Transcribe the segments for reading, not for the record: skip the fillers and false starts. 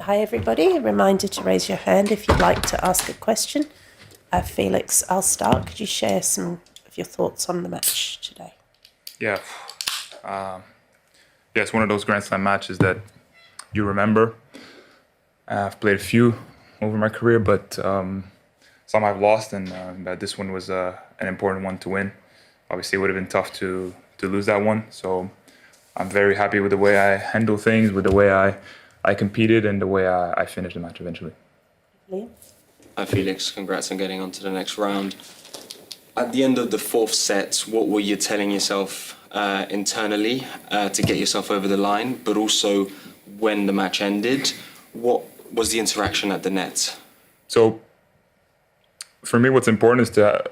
hi everybody. A reminder to raise your hand if you'd like to ask a question. Felix, I'll start. Could you share some of your thoughts on the match today? Yeah. It's one of those Grand Slam matches that you remember. I've played a few over my career, but some I've lost, and this one was an important one to win. Obviously, it would have been tough to lose that one. So I'm very happy with the way I handle things, with the way I competed, and the way I finished the match eventually. Liam? Hi Felix, congrats on getting on to the next round. At the end of the fourth set, what were you telling yourself internally to get yourself over the line, but also when the match ended, what was the interaction at the net? So for me, what's important is the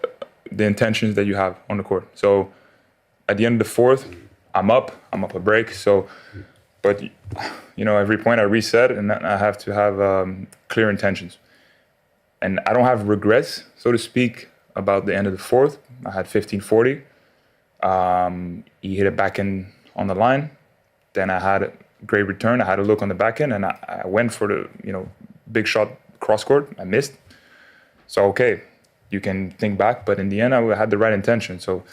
intentions that you have on the court. So at the end of the fourth, I'm up a break. So, but every point I reset, and I have to have clear intentions. And I don't have regrets, so to speak, about the end of the fourth. I had 15-40. He hit it back in on the line. Then I had a great return. I had a look on the back end, and I went for the big shot cross court. I missed. So okay, you can think back, but in the end, I had the right intention. So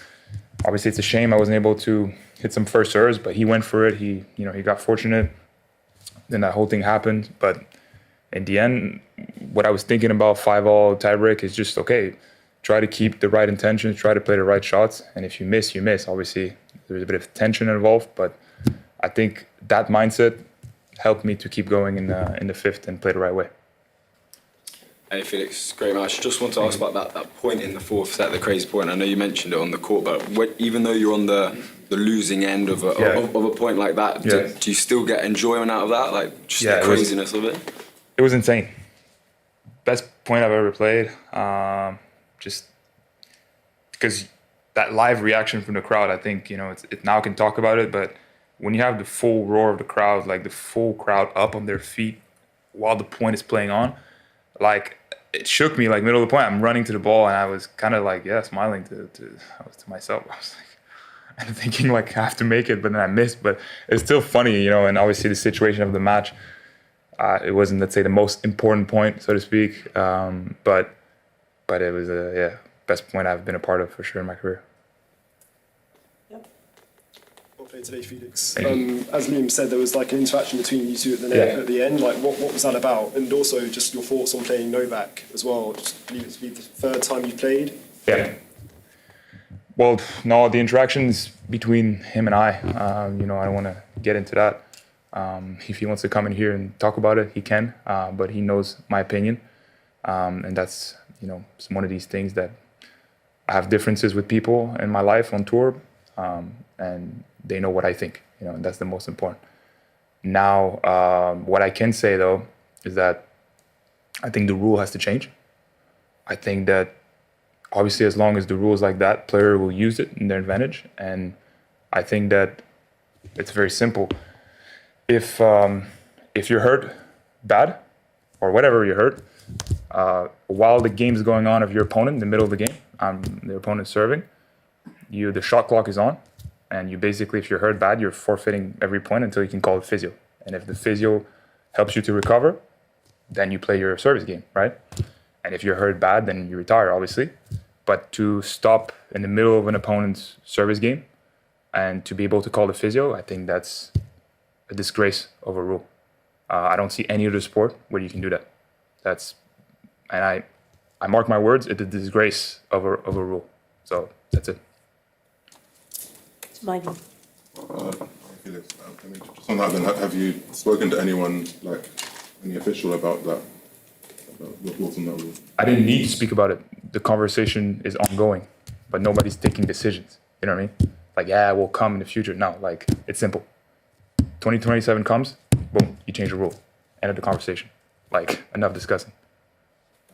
obviously, it's a shame I wasn't able to hit some first serves, but he went for it. He got fortunate. Then that whole thing happened, but in the end, what I was thinking about 5-all tiebreak is just, okay, try to keep the right intentions, try to play the right shots, and if you miss, you miss. Obviously, there's a bit of tension involved, but I think that mindset helped me to keep going in the fifth and play the right way. Hey Felix, great match. Just want to ask about that point in the fourth set, the crazy point. I know you mentioned it on the court, but even though you're on the losing end of a point like that, do you still get enjoyment out of that? Like just the craziness of it? It was insane. Best point I've ever played. Just because that live reaction from the crowd, I think, it now can talk about it, but when you have the full roar of the crowd, like the full crowd up on their feet while the point is playing on, like it shook me, like middle of the point. I'm running to the ball and I was kind of like, smiling to myself. I was like, and thinking like I have to make it, but then I missed. But it's still funny, and obviously the situation of the match, it wasn't, let's say, the most important point, so to speak. But it was best point I've been a part of for sure in my career. Well played today, Felix. As Liam said, there was like an interaction between you two at the end. Like, what was that about? And also just your thoughts on playing Novak as well. Just believe it to be the third time you played. Yeah. Well, no, the interactions between him and I don't want to get into that. If he wants to come in here and talk about it, he can. But he knows my opinion, and that's one of these things that I have differences with people in my life on tour, and they know what I think. And that's the most important. Now, what I can say though is that I think the rule has to change. I think that obviously, as long as the rule is like that, player will use it in their advantage, and I think that it's very simple. If you're hurt bad, or whatever you're hurt, while the game's going on of your opponent, in the middle of the game, the opponent's serving, the shot clock is on, and you basically, if you're hurt bad, you're forfeiting every point until you can call it physio. And if the physio helps you to recover, then you play your service game, right? And if you're hurt bad, then you retire, obviously. But to stop in the middle of an opponent's service game and to be able to call the physio, I think that's a disgrace of a rule. I don't see any other sport where you can do that. And I mark my words, it's a disgrace of a rule. So that's it. Michael. Felix, just on that then, have you spoken to anyone, like any official about that? About your thoughts on that rule? I didn't need to speak about it. The conversation is ongoing, but nobody's taking decisions. You know what I mean? Like, we'll come in the future. No, like, it's simple. 2027 comes, boom, you change the rule. End of the conversation. Like, enough discussing.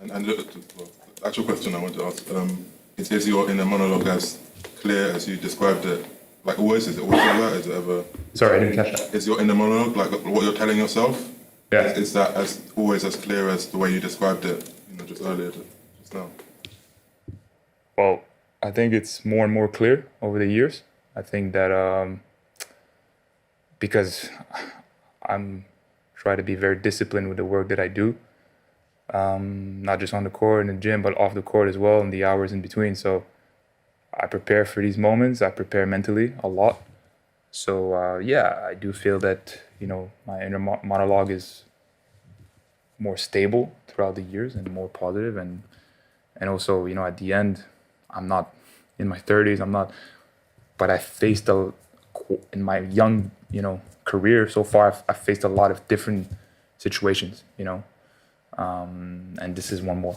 And the actual question I want to ask, is your inner monologue as clear as you described it? Like always, is it always like that? Is it ever... Sorry, I didn't catch that. Is your inner monologue, like what you're telling yourself, Yeah. is that always as clear as the way you described it, just earlier, just now? Well, I think it's more and more clear over the years. I think that because I'm try to be very disciplined with the work that I do. Not just on the court in the gym, but off the court as well, and the hours in between. So I prepare for these moments. I prepare mentally a lot. So yeah, I do feel that, you know, my inner monologue is more stable throughout the years and more positive. And also, you know, at the end, I'm not in my 30s. I'm not, but I faced in my young, you know, career so far, I've faced a lot of different situations, you know, and this is one more.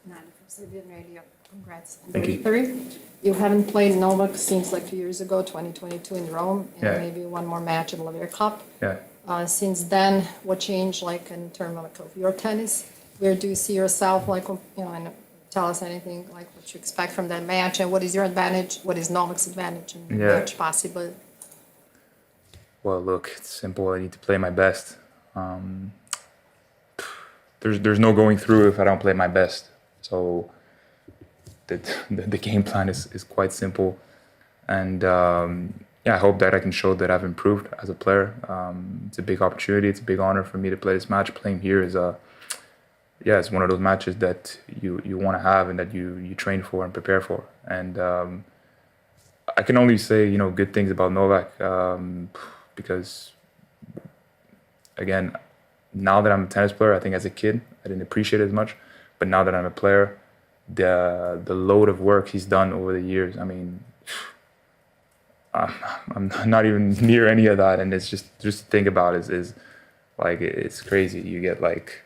Nana from Serbian Radio. Congrats on Thank the you. victory. You haven't played Novak since like 2 years ago, 2022 in Rome, and Yeah. maybe one more match in the Laver Cup. Yeah. Since then, what changed, like in terms of, like, of your tennis? Where do you see yourself, like, you know, and tell us anything like what you expect from that match, and what is your advantage? What is Novak's advantage in the Yeah. match possible? Well, look, it's simple. I need to play my best. There's no going through if I don't play my best. So the game plan is quite simple, and yeah, I hope that I can show that I've improved as a player. It's a big opportunity. It's a big honor for me to play this match. Playing here is it's one of those matches that you want to have and that you train for and prepare for. And I can only say, you know, good things about Novak, because again, now that I'm a tennis player, I think as a kid I didn't appreciate it as much, but now that I'm a player, the load of work he's done over the years, I mean, I'm not even near any of that, and it's just to think about it is like, it's crazy. You get like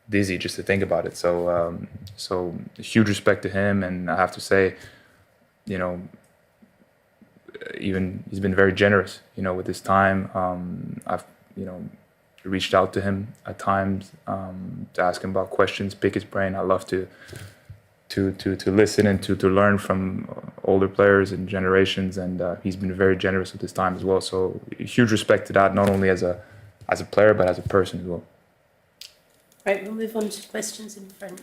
dizzy just to think about it. So so huge respect to him, and I have to say, you know, even he's been very generous, you know, with his time. I've, you know, reached out to him at times to ask him about questions, pick his brain. I love to listen and to learn from older players and generations, and he's been very generous with his time as well. So huge respect to that, not only as a player but as a person as well. Right, we'll move on to questions in French.